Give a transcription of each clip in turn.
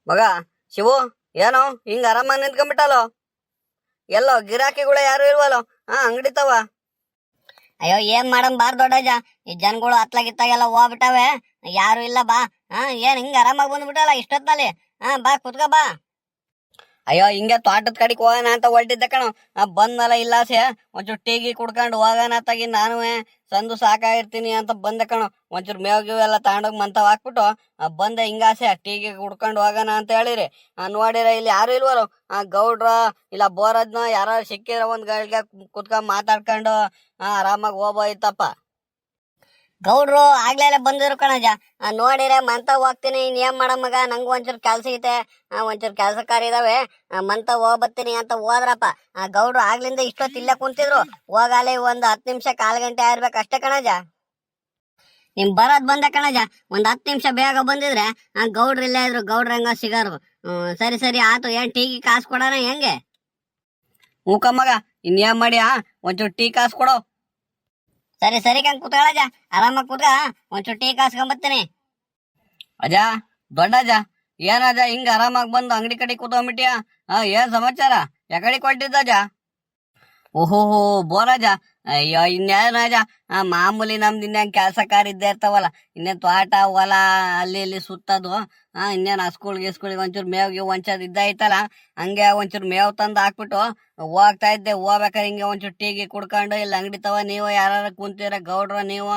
ಮಗ ಶಿವು, ಏನೋ ಹಿಂಗ ಆರಾಮಾಗಿ ನಿಂತ್ಕೊಂಡ್ಬಿಟ್ಟಲ್ಲೋ? ಎಲ್ಲೋ ಗಿರಾಕಿಗಳು ಯಾರು ಇಲ್ವಲ್ಲೋ? ಅಂಗಡಿ ತವ. ಅಯ್ಯೋ ಏನ್ ಮಾಡಮ್ ಬಾರ್ ದೊಡ್ಡಜ್ಜ, ಈ ಜನಗಳು ಅತ್ಲಾಗಿತ್ತಾಗೆಲ್ಲ ಹೋಗ್ಬಿಟ್ಟವೆ, ಯಾರು ಇಲ್ಲ ಬಾ. ಏನ್ ಹಿಂಗ ಆರಾಮಾಗಿ ಬಂದ್ಬಿಟ್ಟಲ್ಲ ಇಷ್ಟೊತ್ತಲ್ಲಿ? ಬಾ ಕುತ್ಕ ಬಾ. ಅಯ್ಯೋ ಹಿಂಗೆ ತೋಟದ ಕಡೆಗೆ ಹೋಗೋಣ ಅಂತ ಹೊರಟಿದ್ದೆ ಕಣೋ. ಬಂದಲ್ಲ ಇಲ್ಲಾಸೆ ಒಂಚೂರು ಟೀಗಿ ಕುಡ್ಕೊಂಡು ಹೋಗೋಣ ತಗಿ ನಾನು ಸಂದು ಸಾಕಾಗಿರ್ತೀನಿ ಅಂತ ಬಂದೆ ಕಣೋ. ಒಂಚೂರು ಮೇವ್ ಎಲ್ಲ ತಗೊಂಡೋಗಿ ಮಂತವ್ ಹಾಕ್ಬಿಟ್ಟು ಬಂದೆ. ಹಿಂಗಾಸೆ ಟೀಗಿ ಕುಡ್ಕೊಂಡು ಹೋಗೋಣ ಅಂತ ಹೇಳಿರಿ. ನೋಡಿರ ಇಲ್ಲಿ ಯಾರು ಇಲ್ವಲ್ಲ. ಗೌಡ್ರ ಇಲ್ಲ ಬೋರದ್ನ ಯಾರು ಸಿಕ್ಕಿರ ಒಂದ್ ಗಳಿಗೆ ಕುತ್ಕೊಂಡ್ ಮಾತಾಡ್ಕೊಂಡು ಆರಾಮಾಗಿ ಹೋಗ್ಬೋಯ್ತಪ್ಪ. ಗೌಡ್ರು ಆಗ್ಲೇ ಬಂದಿರು ಕಣಜ. ನೋಡಿರೆ ಮಂತ ಹೋಗ್ತೀನಿ, ಇನ್ನೇನ್ ಮಾಡ ಮಗ, ನಂಗೂ ಒಂಚೂರು ಕೆಲ್ಸ ಐತೆ, ಒಂಚೂರು ಕೆಲ್ಸಕಾರ ಇದಾವೆ, ಮಂತ ಹೋಗ್ಬತ್ತೀನಿ ಅಂತ ಹೋದ್ರಪ್ಪ. ಗೌಡ್ರು ಆಗ್ಲಿಂದ ಇಷ್ಟೊತ್ತು ಇಲ್ಲೇ ಕುಂತಿದ್ರು. ಹೋಗಾಲೆ ಒಂದ್ 10 ನಿಮಿಷ 1/4 ಗಂಟೆ ಆಗಿರ್ಬೇಕು ಅಷ್ಟೇ ಕಣಜ. ನಿಮ್ ಬರೋದ್ ಬಂದೆ ಕಣಜ, ಒಂದ್ 10 ನಿಮಿಷ ಬೇಗ ಬಂದಿದ್ರೆ ಗೌಡ್ರು ಇಲ್ಲೇ ಇದ್ರು, ಗೌಡ್ರ ಹೆಂಗ ಸಿಗಾರು. ಸರಿ ಸರಿ ಆತು. ಏನ್ ಟೀಗಿ ಕಾಸು ಕೊಡೋಣ ಹೆಂಗೆ? ಹೂಕ ಮಗ, ಇನ್ನೇನ್ ಮಾಡಿ ಒಂಚೂರು ಟೀ ಕಾಸು ಕೊಡೋ. ಸರಿ ಸರಿ ಕಂಗ್ ಕುತ್ಕೊಳ್ಳಜ, ಆರಾಮಾಗಿ ಕುತ್ಕ, ಒಂಚೂರು ಟೀ ಕಾಸ್ಕೊಂಬತ್ತೀನಿ. ಅಜ, ದೊಡ್ಡಜ, ಏನಜ ಹಿಂಗ ಆರಾಮಾಗಿ ಬಂದು ಅಂಗಡಿ ಕಡೆ ಕೂತ್ಕೊಂಡ್ಬಿಟ್ಟಿಯ? ಏನ್ ಸಮಾಚಾರ? ಯಾಕಡೆ ಕೊಟ್ಟಿದ್ದಜ? ಓಹೋ ಬೋರಜ, ಅಯ್ಯೋ ಇನ್ನೇನಜ, ಮಾಮೂಲಿ ನಮ್ದು ಇನ್ನೇನ್ ಕೆಲ್ಸಕಾರ ಇದ್ದೇ ಇರ್ತಾವಲ್ಲ, ಇನ್ನೇನ್ ತೋಟ ಹೊಲ ಅಲ್ಲಿ ಇಲ್ಲಿ ಸುತ್ತದು. ಇನ್ನೇನ್ ಹಸ್ಕುಳಿಗೆ ಒಂಚೂರು ಮೇವ್ಗೆ ಒಂಚೂರು ಇದ್ದೈತಲ್ಲ, ಹಂಗೆ ಒಂಚೂರು ಮೇವ್ ತಂದು ಹಾಕ್ಬಿಟ್ಟು ಹೋಗ್ತಾ ಇದ್ದೆ. ಹೋಗ್ಬೇಕಾರೆ ಹಿಂಗೆ ಒಂಚೂರು ಟೀಗಿ ಕುಡ್ಕೊಂಡು ಇಲ್ಲಿ ಅಂಗಡಿ ತವ ನೀವು ಯಾರು ಕುಂತೀರ ಗೌಡ್ರ, ನೀವು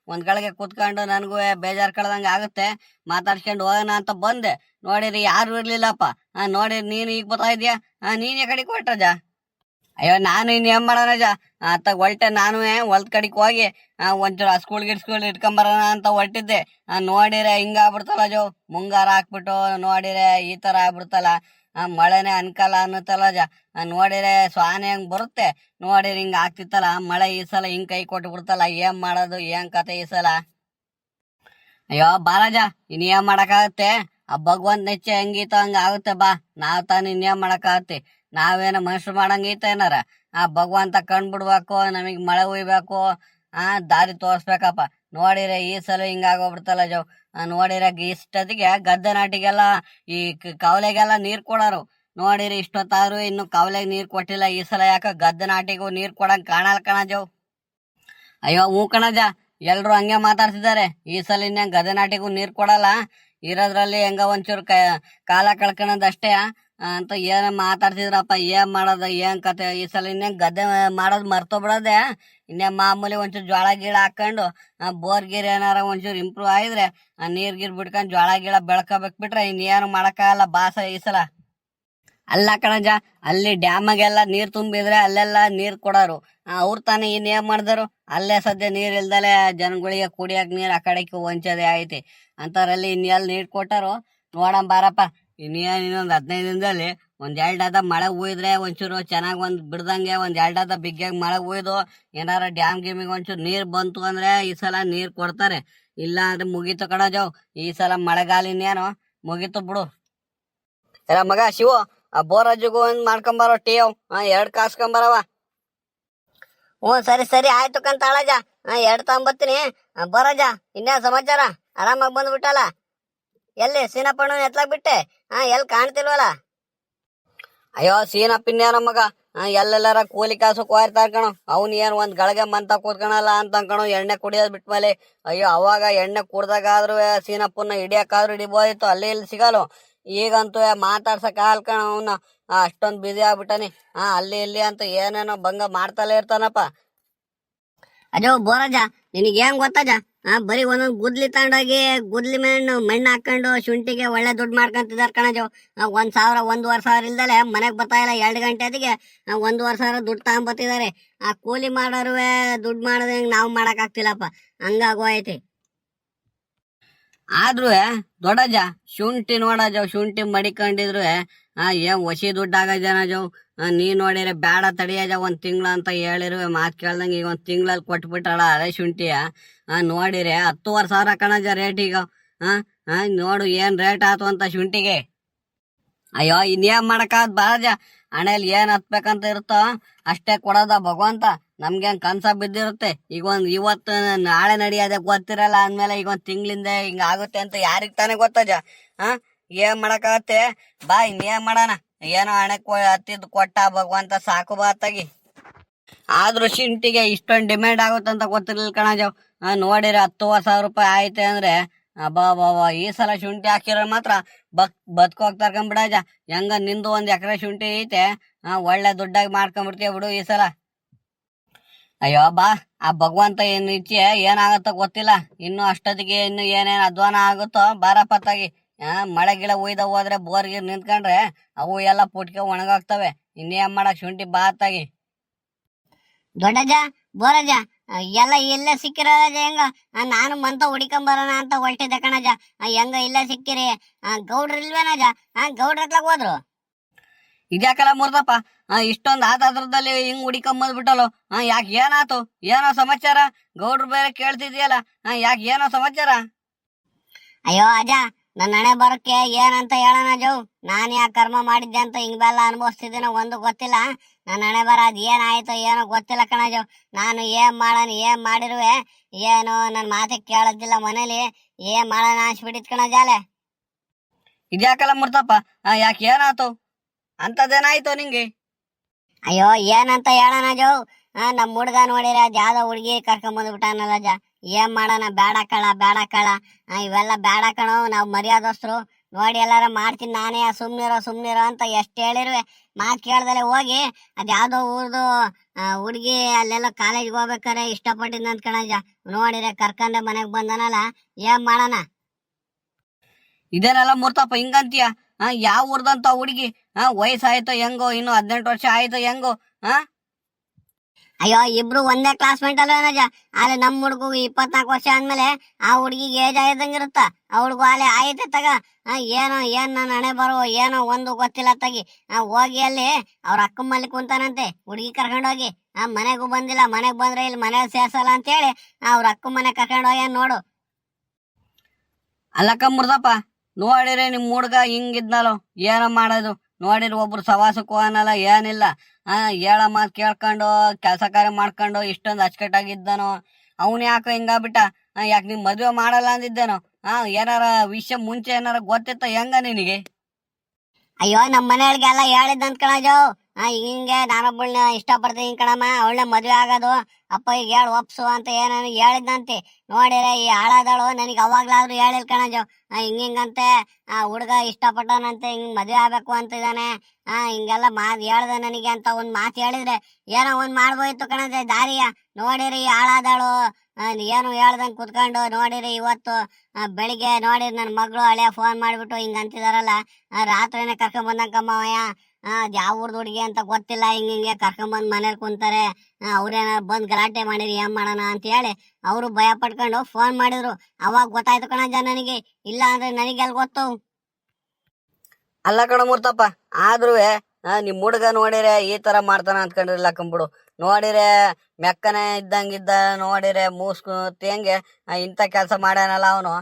ಒಂದ್ ಗಳಿಗೆ ಕುತ್ಕೊಂಡು ನನಗೂ ಬೇಜಾರ್ ಕಳ್ದಂಗ ಆಗುತ್ತೆ, ಮಾತಾಡ್ಸ್ಕೊಂಡು ಹೋಗೋಣ ಅಂತ ಬಂದೆ. ನೋಡಿರಿ ಯಾರು ಇರ್ಲಿಲ್ಲಪ್ಪ. ನೋಡಿರಿ ನೀನು ಈಗ ಬರ್ತಾ ಇದೀಯ, ನೀನ್ ಯಾಕಡೆ ಕೊಟ್ರಜ? ಅಯ್ಯೋ ನಾನು ಇನ್ನೇನ್ ಮಾಡೋಣಜ, ಅತ್ತಾಗ ಹೊಲ್ಟೆ ನಾನು ಹೊಲ್ದ ಕಡೆಗೆ ಹೋಗಿ ಒಂಚೂರು ಹಸ್ಕುಳ್ ಇಟ್ಕೊಂಬರೋಣ ಅಂತ ಹೊರಟಿದ್ದೆ. ನೋಡಿರೆ ಹಿಂಗ ಆಗ್ಬಿಡ್ತಲ್ಲ ಜೋ, ಮುಂಗಾರ ಹಾಕ್ಬಿಟ್ಟು ನೋಡಿರೆ ಈ ತರ ಆಗ್ಬಿಡ್ತಲ್ಲ. ಮಳೆನೆ ಅನ್ಕಲ್ಲ ಅನ್ನತ್ತಲ್ಲ ಜ. ನೋಡಿರೆ ಸ್ವಾನೆ ಹಂಗ್ ಬರುತ್ತೆ, ನೋಡಿರಿ ಹಿಂಗ ಆಗ್ತಿತ್ತಲ್ಲ ಮಳೆ. ಈ ಸಲ ಹಿಂಗ್ ಕೈ ಕೊಟ್ಟು ಬಿಡ್ತಲ್ಲ, ಏನ್ ಮಾಡೋದು ಏನ್ ಕತೆ ಈ ಸಲ? ಅಯ್ಯೋ ಬಾರಾಜ, ಇನ್ನೇನ್ ಮಾಡಕ್ಕಾಗತ್ತೆ, ಭಗವಂತ ನೆಚ್ಚೆ ಹೆಂಗೀತ ಹಂಗ ಆಗುತ್ತೆ ಬಾ. ನಾವ್ ತಾನು ಇನ್ನೇನ್ ಮಾಡಕ್ಕಾಗತ್ತೆ, ನಾವೇನ ಮನುಷ್ಯರು ಮಾಡಂಗೈತ ಏನಾರ? ಭಗವಂತ ಕಂಡ್ಬಿಡ್ಬೇಕು, ನಮಗ್ ಮಳೆ ಹುಯ್ಬೇಕು, ದಾರಿ ತೋರ್ಸ್ಬೇಕಪ್ಪ. ನೋಡಿರೆ ಈ ಸಲ ಹಿಂಗಾಗೋಗ್ಬಿಡ್ತಲ್ಲ ಜವ್. ನೋಡಿರ ಇಷ್ಟೊತ್ತಿಗೆ ಗದ್ದೆ ನಾಟಿಗೆಲ್ಲ ಈ ಕವಲೆಗೆಲ್ಲ ನೀರ್ ಕೊಡೋರು. ನೋಡಿರಿ ಇಷ್ಟೊತ್ತಾದ್ರು ಇನ್ನು ಕವಲೆಗೆ ನೀರ್ ಕೊಟ್ಟಿಲ್ಲ. ಈ ಸಲ ಯಾಕ ಗದ್ದೆ ನಾಟಿಗೂ ನೀರ್ ಕೊಡಂಗ್ ಕಾಣಲ್ ಕಣ ಜವ್. ಅಯ್ಯೋ ಹೂ ಕಣಜ, ಎಲ್ರು ಹಂಗೆ ಮಾತಾಡ್ತಿದ್ದಾರೆ. ಈ ಸಲ ಇನ್ನೇನ್ ಗದ್ದೆ ನಾಟಿಗೂ ನೀರ್ ಕೊಡಲ್ಲ, ಇರೋದ್ರಲ್ಲಿ ಹೆಂಗ ಒಂಚೂರು ಕಾಲ ಕಳ್ಕೊಳದಷ್ಟೇ ಅಂತ ಏನ ಮಾತಾಡ್ತಿದ್ರಪ್ಪ. ಏನ್ ಮಾಡೋದ ಏನ್ ಕತೆ ಈ ಸಲ? ಇನ್ನೇನ್ ಗದ್ದೆ ಮಾಡೋದ್ ಮರ್ತೋಗ್ಬಿಡೋದೆ. ಇನ್ನೇನ್ ಮಾಮೂಲಿ ಒಂಚೂರು ಜೋಳ ಗೀಳ ಹಾಕೊಂಡು ಬೋರ್ ಗೀರ್ ಏನಾರ ಒಂಚೂರು ಇಂಪ್ರೂವ್ ಆಗಿದ್ರೆ ನೀರ್ ಗೀರ್ ಬಿಡ್ಕೊಂಡ್ ಜೋಳ ಗೀಳ ಬೆಳ್ಕೋಬೇಕ್ ಬಿಟ್ರೆ ಇನ್ನೇನು ಮಾಡಕ್ಕಾಗಲ್ಲ ಬಾಸ ಈ ಸಲ. ಅಲ್ಲ ಕಣಜ, ಅಲ್ಲಿ ಡ್ಯಾಮಾಗೆಲ್ಲ ನೀರ್ ತುಂಬಿದ್ರೆ ಅಲ್ಲೆಲ್ಲ ನೀರ್ ಕೊಡೋರು, ಅವ್ರು ತಾನೇ ಇನ್ನೇನ್ ಮಾಡಿದ್ರು? ಅಲ್ಲೇ ಸದ್ಯ ನೀರ್ ಇಲ್ದಲೆ ಜನಗಳಿಗೆ ಕುಡಿಯಕ್ ನೀರ್ ಆ ಕಡೆಗೆ ಹೊಂಚೋದೆ ಐತಿ ಅಂತವ್ರಲ್ಲಿ ಇನ್ನೆಲ್ಲಿ ನೀರ್ ಕೊಟ್ಟಾರು. ನೋಡಂ ಬಾರಪ್ಪ, ಇನ್ನೊಂದ್ 15 ದಿನದಲ್ಲಿ ಒಂದ್ 2 ಹದ ಮಳೆ ಹುಯ್ದ್ರೆ ಒಂಚೂರು ಚೆನ್ನಾಗ್ ಒಂದ್ ಬಿಡ್ದಂಗೆ ಒಂದ್ 2 ಹದ ಬಿಗ್ಗಾಗಿ ಮಳೆ ಹುಯ್ದು ಏನಾರ ಡ್ಯಾಮ್ ಗೀಮಿಗೆ ಒಂಚೂರು ನೀರ್ ಬಂತು ಅಂದ್ರೆ ಈ ಸಲ ನೀರ್ ಕೊಡ್ತಾರೆ. ಇಲ್ಲ ಅಂದ್ರೆ ಮುಗೀತು ಕಣಜವ್, ಈ ಸಲ ಮಳೆಗಾಲ ಇನ್ನೇನು ಮುಗೀತು ಬಿಡು. ಎಲ್ಲ ಮಗ ಶಿವು, ಬೋರಾಜುಗೂ ಒಂದ್ ಮಾಡ್ಕೊಂಬರೋ ಟೀ, 2 ಕಾಸ್ಕೊಂಬರವ. ಸರಿ ಸರಿ ಆಯ್ತು ಕಂತ ಅಳಜ, 2 ತಗೊಂಬತ್ತೀನಿ. ಬರಜ, ಇನ್ನೇನ್ ಸಮಾಚಾರ? ಆರಾಮಾಗಿ ಬಂದ್ಬಿಟ್ಟಲ್ಲ? ಎಲ್ಲಿ ಸೀನಪ್ಪಣ್ಣ ಎತ್ಲಾಕ್ ಬಿಟ್ಟೆ? ಎಲ್ಲಿ ಕಾಣ್ತಿಲ್ವಲ್ಲ? ಅಯ್ಯೋ ಸೀನಪ್ಪ ಇನ್ನೇನ ಮಗ, ಎಲ್ಲೆಲ್ಲಾರ ಕೂಲಿ ಕಾಸಕ್ ಹೋಯ್ತಾರ ಕಣೋ. ಅವ್ನ್ ಏನ್ ಒಂದ್ ಗಳಿಗೆ ಮಂತ ಕೂತ್ಕಣಲ್ಲ ಅಂತ ಕಣೋ, ಎಣ್ಣೆ ಕುಡಿಯೋದ್ ಬಿಟ್ಮೇಲೆ. ಅಯ್ಯೋ ಅವಾಗ ಎಣ್ಣೆ ಕುಡ್ದಾಗಾದ್ರು ಸೀನಪ್ಪನ ಹಿಡಿಯಕ್ಕಾದ್ರು ಹಿಡಿಬೋದಿತ್ತು, ಅಲ್ಲಿ ಇಲ್ಲಿ ಸಿಗಲ್ಲ. ಈಗಂತೂ ಮಾತಾಡ್ಸಕ್ ಆಗಲ್ ಕಣ ಅವನ್ನ, ಅಷ್ಟೊಂದ್ ಬಿಸಿ ಆಗ್ಬಿಟ್ಟಾನಿ. ಅಲ್ಲಿ ಇಲ್ಲಿ ಅಂತ ಏನೇನೋ ಭಂಗ ಮಾಡ್ತಲೇ ಇರ್ತಾನಪ್ಪ. ಅಜೋ ಬೋರಜ, ನಿನಗೆ ಏನ್ ಗೊತ್ತಜ, ಬರೀ ಒಂದೊಂದ್ ಗುದ್ಲಿ ತಗೊಂಡೋಗಿ ಗುದ್ಲಿ ಮಣ್ಣು ಹಾಕೊಂಡು ಶುಂಠಿಗೆ ಒಳ್ಳೆ ದುಡ್ಡು ಮಾಡ್ಕೊಂತಿದಾರ ಕಣಜೋ. 1,000 1,500 ಇಲ್ದಲೆ ಮನೆಗ್ ಬರ್ತಾ ಇಲ್ಲ. 2 ಗಂಟೆ ಹೊತ್ತಿಗೆ 1,500 ದುಡ್ಡು ತಗೊಂಬತ್ತಿದ್ದಾರೆ. ಕೂಲಿ ಮಾಡೋರುವೆ ದುಡ್ಡು ಮಾಡೋದಂಗ್ ನಾವ್ ಮಾಡಕ್ ಆಗ್ತಿಲ್ಲಪ್ಪ, ಹಂಗಾಗೋಯ್ತಿ. ಆದ್ರೂ ದೊಡ್ಡಜ, ಶುಂಠಿ ನೋಡಜವ್, ಶುಂಠಿ ಮಡಿಕೊಂಡಿದ್ರು ಏನ್ ವಸಿ ದುಡ್ಡು ಆಗಜನ ಜವ್. ನೀ ನೋಡಿದ್ರೆ ಬೇಡ ತಡಿಯಜ, 1 ತಿಂಗ್ಳು ಅಂತ ಹೇಳಿರುವೆ ಮಾತ್ ಕೇಳ್ದಂಗ ಈಗ 1 ತಿಂಗಳಲ್ಲಿ ಕೊಟ್ಬಿಟ್ಟಾಳ ಅದೇ ಶುಂಠಿಯ. ನೋಡಿರೆ 10,000 ಕಣಜ ರೇಟ್ ಈಗ. ನೋಡು ಏನ್ ರೇಟ್ ಆತು ಅಂತ ಶುಂಠಿಗೆ. ಅಯ್ಯೋ ಇನ್ನೇನ್ ಮಾಡಕ್ಕಾದ್ ಬಾರಜ, ಹಣೆಯಲ್ಲಿ ಏನ್ ಹತ್ಬೇಕಂತ ಇರುತ್ತೋ ಅಷ್ಟೇ ಕೊಡೋದ ಭಗವಂತ. ನಮ್ಗೇನ್ ಕನ್ಸ ಬಿದ್ದಿರುತ್ತೆ. ಈಗ ಇವತ್ತು ನಾಳೆ ನಡಿಯೋದೆ ಗೊತ್ತಿರಲ್ಲ ಅಂದ್ಮೇಲೆ ಈಗ 1 ತಿಂಗಳಿಂದ ಹಿಂಗ ಆಗುತ್ತೆ ಅಂತ ಯಾರಿಗ್ ತಾನೇ ಗೊತ್ತಜ? ಏನ್ ಮಾಡಕಾಗತ್ತೆ, ಬಾ ಇನ್ನೇನ್ ಮಾಡೋಣ. ಏನೋ ಹಣೆ ಹತ್ತಿದ್ ಕೊಟ್ಟ ಭಗವಂತ, ಸಾಕು ಬಾ ಅತ್ತಾಗಿ. ಆದ್ರೂ ಶಿಂಟಿಗೆ ಇಷ್ಟೊಂದು ಡಿಮ್ಯಾಂಡ್ ಆಗುತ್ತಂತ ಗೊತ್ತಿರ್ಲಿಲ್ಲ ಕಣಜವ್. ನೋಡಿರಿ 10,000 ರೂಪಾಯಿ ಆಯ್ತೆ ಅಂದ್ರೆ ಅಬ್ಬಾ ಬಾಬಾ, ಈ ಸಲ ಶುಂಠಿ ಹಾಕಿರೋ ಮಾತ್ರ ಬದುಕೋಗ್ತಾರ ಕಂಬಿಡಜ. ಹೆಂಗ ನಿಂದು 1 ಎಕರೆ ಶುಂಠಿ ಐತೆ, ಒಳ್ಳೆ ದುಡ್ಡಾಗಿ ಮಾಡ್ಕೊಂಡ್ಬಿಡ್ತೀಯ ಬಿಡು ಈ ಸಲ. ಅಯ್ಯೋ ಬಾ, ಆ ಭಗವಂತ ಏನ್ ಇಚ್ಛೆ ಏನಾಗತ್ತೋ ಗೊತ್ತಿಲ್ಲ. ಇನ್ನು ಅಷ್ಟೊತ್ತಿಗೆ ಇನ್ನು ಏನೇನ್ ಅಧ್ವಾನ ಆಗುತ್ತೋ ಬಾರಪ್ಪತ್ತಾಗಿ. ಮಳೆ ಗಿಡ ಉಯ್ದ ಹೋದ್ರೆ ಬೋರ್ಗಿರ್ ನಿಂತ್ಕೊಂಡ್ರೆ ಅವು ಎಲ್ಲ ಪುಟ್ಕೆ ಒಣಗಾಗ್ತವೆ. ಇನ್ನೇನ್ ಮಾಡಕ್ ಶುಂಠಿ ಬಾ ಅತ್ತಾಗಿ. ದೊಡ್ಡಜ್ಜ ಬೋರಜ್ಜ ಎಲ್ಲ ಇಲ್ಲೇ ಸಿಕ್ಕಿರೋದ ಹೆಂಗ? ನಾನು ಮಂತ ಹುಡಿಕೊಂಬರೋಣ ಅಂತ ಹೊರಟಿದ್ದೆ ಕಣಜ್ಜ. ಹೆಂಗ ಇಲ್ಲೇ ಸಿಕ್ಕಿರಿ? ಗೌಡ್ರು ಇಲ್ವೇನಜ್ಜ? ಗೌಡ್ರ ಹತ್ಲಾಗ ಹೋದ್ರು. ಇದ್ಯಾಕಲ್ಲ ಮುರ್ದಪ್ಪ, ಇಷ್ಟೊಂದು ಆತದ್ರದಲ್ಲಿ ಹಿಂಗ್ ಹುಡಿಕೊಂಬಂದ್ಬಿಟ್ಟಲು. ಯಾಕೆ ಏನಾತು? ಏನೋ ಸಮಾಚಾರ? ಗೌಡ್ರು ಬೇರೆ ಕೇಳ್ತಿದ್ಯಲ್ಲ, ಯಾಕೆ ಏನೋ ಸಮಾಚಾರ? ಅಯ್ಯೋ ಅಜ್ಜ, ನನ್ನ ಹಣೆ ಬರೋಕ್ಕೆ ಏನಂತ ಹೇಳೋಣ ಜೋ. ನಾನು ಯಾಕೆ ಕರ್ಮ ಮಾಡಿದ್ದೆ ಅಂತ ಹಿಂಗೆಲ್ಲ ಅನುಭವಿಸ್ತಿದ್ದೀನೋ ಒಂದು ಗೊತ್ತಿಲ್ಲ. ನನ್ನ ಹಣೆ ಬರ ಅದ್ ಏನಾಯ್ತೋ ಏನೋ ಗೊತ್ತಿಲ್ಲ ಕಣ ಜೋ. ನಾನು ಏನ್ ಮಾಡೋಣ, ಏನ್ ಮಾಡಿರುವೆ ಏನು ನನ್ನ ಮಾತೆ ಕೇಳೋದಿಲ್ಲ ಮನೇಲಿ. ಏನ್ ಮಾಡೋಣ ಅನ್ಸ್ಬಿಟ್ಟಿತ್ ಕಣ ಜಾಲೆ. ಇದ್ಯಾಕಲ್ಲ ಮುರ್ತಪ್ಪ, ಯಾಕೆ ಏನಾತು? ಅಂತದೇನಾಯ್ತು ನಿಂಗೆ? ಅಯ್ಯೋ ಏನಂತ ಹೇಳೋಣ ಜೋ. ನಮ್ ಹುಡ್ಗ ನೋಡಿರ ಯಾವ್ದೋ ಹುಡ್ಗಿ ಕರ್ಕೊಂಬಂದ್ಬಿಟ್ಟಾನಲ್ಲ ಜ. ಏನ್ ಮಾಡೋಣ, ಬೇಡ ಕಳ ಇವೆಲ್ಲ ಬೇಡ ಕಣೋ. ನಾವ್ ಮರ್ಯಾದಸ್ತರು ನೋಡಿ ಎಲ್ಲಾರ ಮಾಡ್ತೀನಿ ನಾನೇ, ಸುಮ್ನಿರೋ ಅಂತ ಎಷ್ಟ್ ಹೇಳಿರುವೆ. ಮಾತ್ ಕೇಳ್ದಲೆ ಹೋಗಿ ಅದ್ ಯಾವ್ದೋ ಊರ್ದು ಹುಡ್ಗಿ ಅಲ್ಲೆಲ್ಲ ಕಾಲೇಜ್ಗೆ ಹೋಗ್ಬೇಕಾರೆ ಇಷ್ಟಪಟ್ಟಿದ್ನಂತ ಕಣಜ. ನೋಡಿರೆ ಕರ್ಕೊಂಡೆ ಮನೆಗ್ ಬಂದನಲ್ಲ, ಏನ್ ಮಾಡೋಣ? ಇದೇನಲ್ಲ ಮುರ್ತಪ್ಪ ಹಿಂಗಂತೀಯ? ಯಾವ ಊರ್ದಂತ ಹುಡುಗಿ? ವಯಸ್ಸಾಯ್ತೋ ಹೆಂಗೋ, ಇನ್ನು 18 ವರ್ಷ ಆಯ್ತೋ ಹೆಂಗೋ? ಅಯ್ಯೋ ಇಬ್ರು ಒಂದೇ ಕ್ಲಾಸ್ಮೇಟ್ ಅಲ್ವೇನಜ. ಆದ್ರೆ ನಮ್ ಹುಡ್ಗು 24 ವರ್ಷ ಆದ್ಮೇಲೆ ಆ ಹುಡ್ಗಿಗೆ ಏಜ್ ಆಯ್ದಂಗಿರುತ್ತ. ಆ ಹುಡ್ಗು ಆಲೆ ಆಯ್ತೆ ತಗ. ಏನ್ ನನ್ನ ಹಣೆ ಬರೋ ಏನೋ ಒಂದು ಗೊತ್ತಿಲ್ಲ ತಗಿ. ಹೋಗಿ ಅಲ್ಲಿ ಅವ್ರ ಅಕ್ಕಮ್ಮಲ್ಲಿ ಕುಂತಾನಂತೆ ಹುಡ್ಗಿ ಕರ್ಕೊಂಡೋಗಿ. ಮನೆಗೂ ಬಂದಿಲ್ಲ, ಮನೆಗ್ ಬಂದ್ರೆ ಇಲ್ಲಿ ಮನೇಲಿ ಸೇರ್ಸಲ್ಲ ಅಂತ ಹೇಳಿ ಅವ್ರ ಅಕ್ಕ ಮನೆ ಕರ್ಕೊಂಡೋಗಿ ನೋಡು. ಅಲ್ಲಕ್ಕ ಮುರ್ದಪ್ಪ, ನೋಡಿರಿ ನಿಮ್ ಹುಡ್ಗ ಹಿಂಗಿದ್ನಲ್ಲ, ಏನೋ ಮಾಡೋದು? ನೋಡಿರಿ ಒಬ್ರು ಸವಾಸಕ್ಕೂ ಅನ್ನಲ್ಲ, ಏನಿಲ್ಲ. ಹೇಳ ಮಾತ್ ಕೇಳ್ಕೊಂಡು ಕೆಲಸ ಕಾರ್ಯ ಮಾಡ್ಕೊಂಡು ಇಷ್ಟೊಂದು ಅಚ್ಚುಕಟ್ಟಾಗಿದ್ದಾನೋ. ಅವನ್ ಯಾಕೆ ಹಿಂಗಾಗ್ಬಿಟ್ಟ? ಯಾಕೆ ನಿಮ್ ಮದ್ವೆ ಮಾಡಲ್ಲ ಅಂದಿದ್ದೇನೋ? ಏನಾರ ವಿಷಯ ಮುಂಚೆ ಏನಾರ ಗೊತ್ತಿತ್ತ ಹೆಂಗ ನಿನಗೆ? ಅಯ್ಯೋ ನಮ್ ಮನೆಯವ್ರಿಗೆಲ್ಲ ಹೇಳಿದ್ದಂತ ಕಣಜೋ. ಹಿಂಗೆ ನಾನೊಬ್ಬಳನ್ನ ಇಷ್ಟಪಡ್ತೀನಿ ಕಣಮ್ಮ, ಅವಳನ್ನ ಮದ್ವೆ ಆಗೋದು ಅಪ್ಪ ಈಗ ಹೇಳಿ ಒಪ್ಸು ಅಂತ ಏನಾನು ಹೇಳಿದ್ನಂತೆ. ನೋಡಿರೆ ಈ ಹಾಳಾದಳು ನನಗೆ ಅವಾಗ್ಲಾದ್ರು ಹೇಳಿಲ್ ಕಣಜೋ. ಹಿಂಗಂತೆ ಹುಡ್ಗ ಇಷ್ಟಪಟ್ಟನಂತೆ, ಹಿಂಗ್ ಮದ್ವೆ ಆಗ್ಬೇಕು ಅಂತಿದ್ದಾನೆ. ಹಿಂಗೆಲ್ಲ ಮಾತ್ ಹೇಳ್ದೆ ನನಗೆ ಅಂತ ಒಂದ್ ಮಾತು ಹೇಳಿದ್ರೆ ಏನೋ ಒಂದ್ ಮಾಡ್ಬೋಯ್ತು ಕಣಜ ದಾರಿಯ. ನೋಡಿರಿ ಹಾಳಾದಳು ಏನು ಹೇಳ್ದಂಗ್ ಕುತ್ಕೊಂಡು. ನೋಡಿರಿ ಇವತ್ತು ಬೆಳಿಗ್ಗೆ ನೋಡಿರಿ ನನ್ನ ಮಗಳು ಹಳೆಯ ಫೋನ್ ಮಾಡ್ಬಿಟ್ಟು ಹಿಂಗ ಅಂತಿದಾರಲ್ಲ, ರಾತ್ರಿನೇ ಕರ್ಕೊಂಡ್ ಬಂದಂಕಮ್ಮಯ್ಯ. ಯಾವ ಊರ್ದು ಹುಡುಗಿ ಅಂತ ಗೊತ್ತಿಲ್ಲ, ಹಿಂಗೆ ಕರ್ಕೊಂಬಂದ್ ಮನೇಲಿ ಕುಂತಾರೆ. ಅವ್ರೇನಾರು ಬಂದ್ ಗಲಾಟೆ ಮಾಡಿರಿ ಏನ್ ಮಾಡೋಣ ಅಂತ ಹೇಳಿ ಅವರು ಭಯ ಪಟ್ಕೊಂಡು ಫೋನ್ ಮಾಡಿದ್ರು. ಅವಾಗ ಗೊತ್ತಾಯ್ತು ಕಣಜ ನನಗೆ. ಇಲ್ಲ ಅಂದ್ರೆ ನನಗೆಲ್ ಗೊತ್ತು? ಅಲ್ಲ ಕಣ ಮೂರ್ತಪ್ಪ, ಆದ್ರೂ ನಿಮ್ ಹುಡುಗ ನೋಡಿರೆ ಈ ತರ ಮಾಡ್ತಾನ ಅಂದ್ಕೊಂಡಿರ್ಲಿಲ್ಲ ಕಂಬಿಡು. ನೋಡಿರೆ ಮೆಕ್ಕನೆ ಇದ್ದಂಗಿದ್ದ, ನೋಡಿರೆ ಮೂಸ್ಕು ಹೆಂಗೆ ಇಂಥ ಕೆಲಸ ಮಾಡ್ಯಾನಲ್ಲ ಅವನು.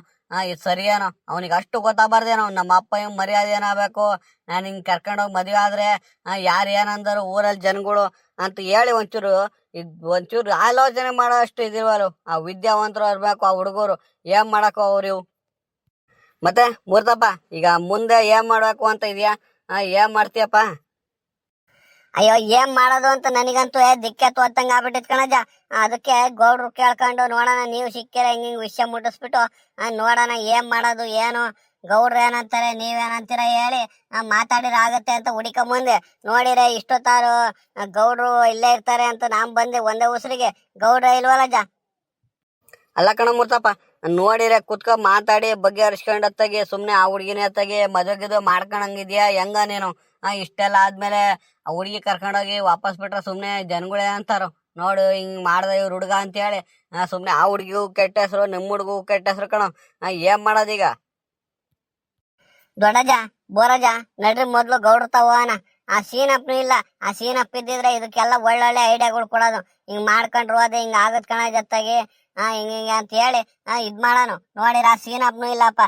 ಇದು ಸರಿಯೇನೋ? ಅವನಿಗೆ ಅಷ್ಟು ಗೊತ್ತಾಗಬಾರ್ದೇನೋ ನಮ್ಮ ಅಪ್ಪ ಹಿಂಗ್ ಮರ್ಯಾದೆ ಏನಾಗಬೇಕು, ನಾನು ಹಿಂಗ್ ಕರ್ಕೊಂಡೋಗಿ ಮದುವೆ ಆದ್ರೆ ಯಾರು ಏನಂದರು ಊರಲ್ಲಿ ಜನಗಳು ಅಂತ ಹೇಳಿ ಒಂಚೂರು ಆಲೋಚನೆ ಮಾಡೋ ಅಷ್ಟು ಇದಿರುವರು. ಆ ವಿದ್ಯಾವಂತರು ಇರ್ಬೇಕು ಆ ಹುಡುಗರು. ಏನ್ ಮಾಡಕ್ಕೋ ಅವ್ರು ಇವು. ಮತ್ತೆ ಮೂರ್ತಪ್ಪ, ಈಗ ಮುಂದೆ ಏನ್ ಮಾಡ್ಬೇಕು ಅಂತ ಇದೆಯಾ? ಏನ್ ಮಾಡ್ತೀಯಪ್ಪ? ಅಯ್ಯೋ ಏನ್ ಮಾಡೋದು ಅಂತ ನನಗಂತೂ ದಿಕ್ಕೆ ತೋರ್ತಂಗ ಆಗ್ಬಿಟ್ಟಿತ್ ಕಣಜ. ಅದಕ್ಕೆ ಗೌಡ್ರು ಕೇಳ್ಕೊಂಡು ನೋಡೋಣ, ನೀವು ಸಿಕ್ಕಿರ ಹಿಂಗ್ ವಿಷಯ ಮುಟ್ಟಿಸ್ಬಿಟ್ಟು ನೋಡೋಣ ಏನ್ ಮಾಡೋದು ಏನು. ಗೌಡ್ರು ಏನಂತಾರೆ ನೀವೇನಂತೀರ ಹೇಳಿ ಮಾತಾಡಿರ ಆಗತ್ತೆ ಅಂತ ಹುಡಿಕೊಂಬಂದೆ. ನೋಡಿರೆ ಇಷ್ಟೊತ್ತಾರು ಗೌಡ್ರು ಇಲ್ಲೇ ಇರ್ತಾರೆ ಅಂತ ನಾನ್ ಬಂದೆ ಒಂದೇ ಉಸಿರಿಗೆ. ಗೌಡ್ರ ಇಲ್ವಲ್ಲಜ? ಅಲ್ಲ ಕಣ ಮೂರ್ತಪ್ಪ, ನೋಡಿರೆ ಕುತ್ಕೊ ಮಾತಾಡಿ ಬಗ್ಗೆ ಹರಿಸ್ಕೊಂಡತ್ತಾಗಿ ಸುಮ್ನೆ ಆ ಹುಡ್ಗಿನ ಹತ್ತಾಗಿ ಮದುವೆ ಮಾಡ್ಕೊಂಡಂಗಿದ್ಯಾ ಹೆಂಗ ನೀನು? ಇಷ್ಟೆಲ್ಲ ಆದ್ಮೇಲೆ ಆ ಹುಡ್ಗಿ ಕರ್ಕೊಂಡೋಗಿ ವಾಪಸ್ ಬಿಟ್ರೆ ಸುಮ್ನೆ ಜನಗಳೇ ಅಂತಾರೋ, ನೋಡು ಹಿಂಗ್ ಮಾಡ್ದ ಇವ್ರು ಹುಡ್ಗ ಅಂತ ಹೇಳಿ. ಸುಮ್ನೆ ಆ ಹುಡ್ಗಿಗೂ ಕೆಟ್ಟ ಹೆಸರು, ನಿಮ್ ಹುಡ್ಗೂ ಕೆಟ್ಟ ಹೆಸರು ಕಣೋ. ಏನ್ ಮಾಡೋದೀಗ? ದೊಡ್ಡಜ ಬೋರಜ ನಡ್ರಿ ಮೊದ್ಲು ಗೌಡ್ರ ತಗೋಣ. ಆ ಸೀನಪ್ನು ಇಲ್ಲ. ಆ ಸೀನಪ್ ಇದ್ದಿದ್ರೆ ಇದಕ್ಕೆಲ್ಲ ಒಳ್ಳೊಳ್ಳೆ ಐಡಿಯಾಗಳು ಕೊಡೋದು. ಹಿಂಗ್ ಮಾಡ್ಕೊಂಡ್ರು ಅದೇ ಹಿಂಗ ಆಗತ್ ಕಣ ಜೊತೆಗೆ. ಹಿಂಗ ಅಂತ ಹೇಳಿ ಇದ್ ಮಾಡೋಣ. ನೋಡಿರ ಆ ಸೀನಪ್ನು ಇಲ್ಲಪ್ಪ.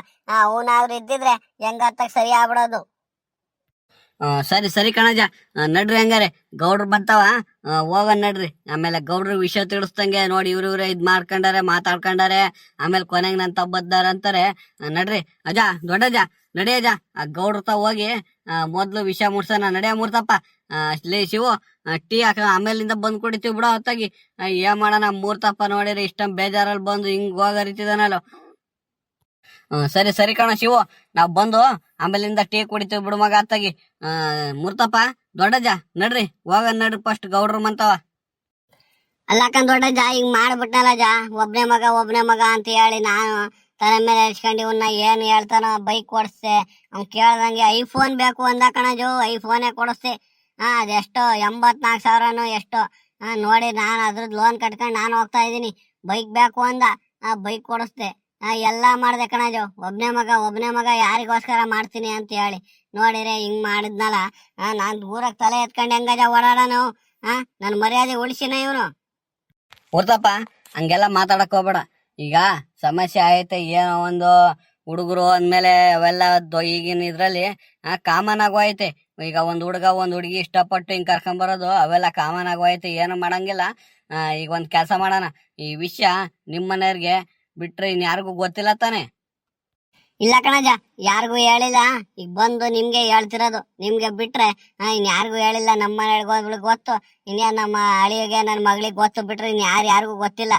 ಅವನಾದ್ರು ಇದ್ದಿದ್ರೆ ಹೆಂಗತ್ತಾಗ ಸರಿ ಆಗ್ಬಿಡೋದು. ಸರಿ ಕಣಜ, ನಡ್ರಿ ಹಂಗಾರೆ. ಗೌಡ್ರು ಬಂತಾವ, ಹೋಗೋಣ ನಡ್ರಿ. ಆಮೇಲೆ ಗೌಡ್ರು ವಿಷಯ ತಿಳಿಸ್ದಂಗೆ ನೋಡಿ ಇವ್ರಿವ್ರೆ ಇದ್ ಮಾತಾಡ್ಕೊಂಡಾರೆ. ಆಮೇಲೆ ಕೊನೆಗೆ ನನ್ ತಬ್ಬದ್ದಾರ ಅಂತಾರೆ. ನಡ್ರಿ ಅಜ್ಜ, ದೊಡ್ಡಜ್ಜ ನಡಿಯಜ ಆ ಗೌಡ್ರ ತ ಹೋಗಿ ಮೊದ್ಲು ವಿಷ ಮುಡ್ಸೋಣ ನಡೆಯ ಮೂರ್ತಪ್ಪ. ಲೇ ಶಿವು, ಟೀ ಹಾಕ ಆಮೇಲಿಂದ ಬಂದ್ ಕುಡಿತೀವಿ ಬಿಡೋ ಹೊತ್ತಾಗಿ. ಏನ್ ಮಾಡೋಣ ಮೂರ್ತಪ್ಪ ನೋಡಿರಿ ಇಷ್ಟೊಂದ್ ಬೇಜಾರಲ್ಲಿ ಬಂದು ಹಿಂಗ್ ಹೋಗರಿತಿದಾನಲ್ಲ. ಸರಿ ಸರಿ ಕಣ ಶಿವು, ನಾವ್ ಬಂದು ಆಮೇಲಿಂದ ಟೀ ಕುಡಿತೀವಿ ಬಿಡು ಮಗ ಅತ್ತಾಗಿ. ಮೂರ್ತಪ್ಪ ದೊಡ್ಡಜ್ಜ ನಡ್ರಿ ಹೋಗ ನಡ್ರಿ ಫಸ್ಟ್ ಗೌಡ್ರು ಮಂತವ. ಅಲ್ಲಕ್ಕಂದ್ ದೊಡ್ಡಜ್ಜ ಹಿಂಗ್ ಮಾಡ್ಬಿಟ್ನಲ್ಲಜ್ಜ, ಒಬ್ನೇ ಮಗ ಅಂತ ಹೇಳಿ ನಾನು ತಲೆ ಮೇಲೆ ಹಚ್ಕೊಂಡು ಇವನ್ನ ಏನ್ ಹೇಳ್ತಾನೋ ಬೈಕ್ ಓಡಿಸ್ತೆ. ಅವ್ನ್ ಕೇಳ್ದಂಗೆ ಐಫೋನ್ ಬೇಕು ಅಂದ ಕಣಜು, ಐಫೋನೇ ಕೊಡಿಸ್ತೆ. ಅದೆಷ್ಟೋ 84,000ನೋ ಎಷ್ಟೋ. ನೋಡಿ ನಾನು ಅದ್ರದ್ದು ಲೋನ್ ಕಟ್ಕೊಂಡು ನಾನು ಹೋಗ್ತಾ ಇದ್ದೀನಿ. ಬೈಕ್ ಬೇಕು ಅಂದ, ಬೈಕ್ ಕೊಡಿಸ್ದೆ. ಎಲ್ಲಾ ಮಾಡ್ದೆ ಕಣಜು. ಒಬ್ನೇ ಮಗ ಯಾರಿಗೋಸ್ಕರ ಮಾಡ್ತೀನಿ ಅಂತ ಹೇಳಿ ನೋಡಿರೆ ಹಿಂಗ್ ಮಾಡಿದ್ನಲ್ಲ. ನಾನ್ ದೂರಕ್ಕೆ ತಲೆ ಎತ್ಕೊಂಡು ಹೆಂಗಜ ಓಡಾಡನು? ನನ್ ಮರ್ಯಾದೆ ಉಳಿಸಿನ ಇವನು. ಮೂರ್ತಪ್ಪ ಹಂಗೆಲ್ಲ ಮಾತಾಡಕ್ ಹೋಗ್ಬೇಡ. ಈಗ ಸಮಸ್ಯೆ ಐತೆ, ಏನೋ ಒಂದು ಹುಡುಗರು ಅಂದ್ಮೇಲೆ ಅವೆಲ್ಲ ಈಗಿನ ಇದ್ರಲ್ಲಿ ಕಾಮನ್ ಆಗೋಯ್ತೆ. ಈಗ ಒಂದ್ ಹುಡುಗ ಒಂದ್ ಹುಡುಗಿ ಇಷ್ಟಪಟ್ಟು ಹಿಂಗ್ ಕರ್ಕೊಂಬರೋದು ಅವೆಲ್ಲ ಕಾಮನ್ ಆಗೋಯ್ತೆ, ಏನು ಮಾಡಂಗಿಲ್ಲ. ಈಗ ಒಂದ್ ಕೆಲಸ ಮಾಡೋಣ, ಈ ವಿಷಯ ನಿಮ್ಮನೆಯವ್ರಿಗೆ ಬಿಟ್ರೆ ಇನ್ಯಾರಿಗೂ ಗೊತ್ತಿಲ್ಲ ತಾನೆ? ಇಲ್ಲ ಕಣಜ, ಯಾರಿಗೂ ಹೇಳಿಲ್ಲ. ಈಗ ಬಂದು ನಿಮ್ಗೆ ಹೇಳ್ತಿರೋದು. ನಿಮ್ಗೆ ಬಿಟ್ರೆ ಇನ್ಯಾರಿಗೂ ಹೇಳಿಲ್ಲ. ನಮ್ಮ ಮನೆಯವ್ರಿಗೆ ಗೊತ್ತು, ಇನ್ನೇನ್ ನಮ್ಮ ಅಳಿಯಗೆ ನನ್ನ ಮಗಳಿಗೆ ಗೊತ್ತು, ಬಿಟ್ರೆ ಇನ್ ಯಾರಿಗೂ ಗೊತ್ತಿಲ್ಲ.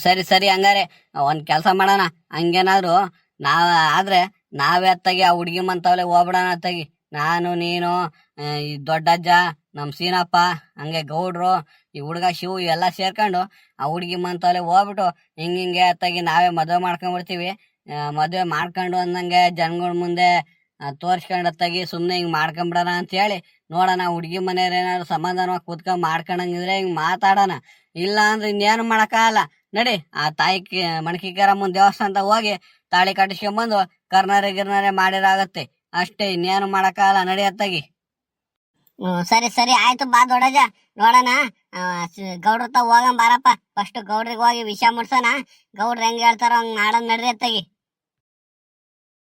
ಸರಿ ಸರಿ, ಹಂಗಾರೆ ಒಂದ್ ಕೆಲಸ ಮಾಡೋಣ. ಹಂಗೇನಾದ್ರು ಆದ್ರೆ ನಾವೇ ಅತ್ತಾಗಿ ಆ ಹುಡುಗಿ ಮಂತವಲೆ ಹೋಗ್ಬಿಡೋಣ ಅತ್ತಾಗಿ. ನಾನು ನೀನು ಈ ದೊಡ್ಡಜ್ಜ, ನಮ್ ಸೀನಪ್ಪ, ಹಂಗೆ ಗೌಡ್ರು, ಈ ಹುಡುಗ ಶಿವು ಎಲ್ಲ ಸೇರ್ಕೊಂಡು ಆ ಹುಡುಗಿ ಮಂತವಲೆ ಹೋಗ್ಬಿಟ್ಟು ಹಿಂಗೆ ಅತ್ತಾಗಿ ನಾವೇ ಮದುವೆ ಮಾಡ್ಕೊಂಡ್ಬಿಡ್ತೀವಿ. ಮದುವೆ ಮಾಡ್ಕೊಂಡು ಅಂದಂಗೆ ಜನಗಳ ಮುಂದೆ ತೋರ್ಸ್ಕೊಂಡ್ ಅತ್ತಾಗಿ ಸುಮ್ನೆ ಹಿಂಗ್ ಮಾಡ್ಕೊಂಬಿಡೋಣ ಅಂತ ಹೇಳಿ ನೋಡೋಣ. ಹುಡುಗಿ ಮನೆಯವ್ರ ಏನಾದ್ರು ಸಮಾಧಾನವಾಗಿ ಕೂತ್ಕೊಂಡ್ ಮಾಡ್ಕೊಂಡಂಗಿದ್ರೆ ಹಿಂಗ್ ಮಾತಾಡೋಣ. ಇಲ್ಲ ಅಂದ್ರೆ ಇನ್ನೇನು ಮಾಡಕ್ಕಾಗಲ್ಲ. ನಡಿ ಆ ತಾಯಿ ಮಣಕಿಕರಮ್ಮನ ದೇವಸ್ಥಾನದ ಹೋಗಿ ತಾಳಿ ಕಟ್ಟಿಸ್ಕೊಂಬಂದು ಗಿರ್ನಾರೆ ಮಾಡಿರಾಗತ್ತೆ ಅಷ್ಟೇ, ಇನ್ನೇನು ಮಾಡಕ್ಕಾಗಲ್ಲ. ನಡಿ ಅತ್ತಾಗಿ. ಸರಿ ಸರಿ ಆಯ್ತು, ಬಾ ದೊಡ್ಡಜ್ಜ ನೋಡೋಣ. ಗೌಡ್ರ ತ ಹೋಗಂ ಬಾರಪ್ಪ. ಫಸ್ಟ್ ಗೌಡ್ರಿಗೆ ಹೋಗಿ ವಿಷಯ ಮುಡ್ಸೋಣ. ಗೌಡ್ರ ಹೆಂಗ್ ಹೇಳ್ತಾರೋ ಹಂಗ್ ಮಾಡೋದ್ ನಡ್ರಿ ಅತ್ತಾಗಿ.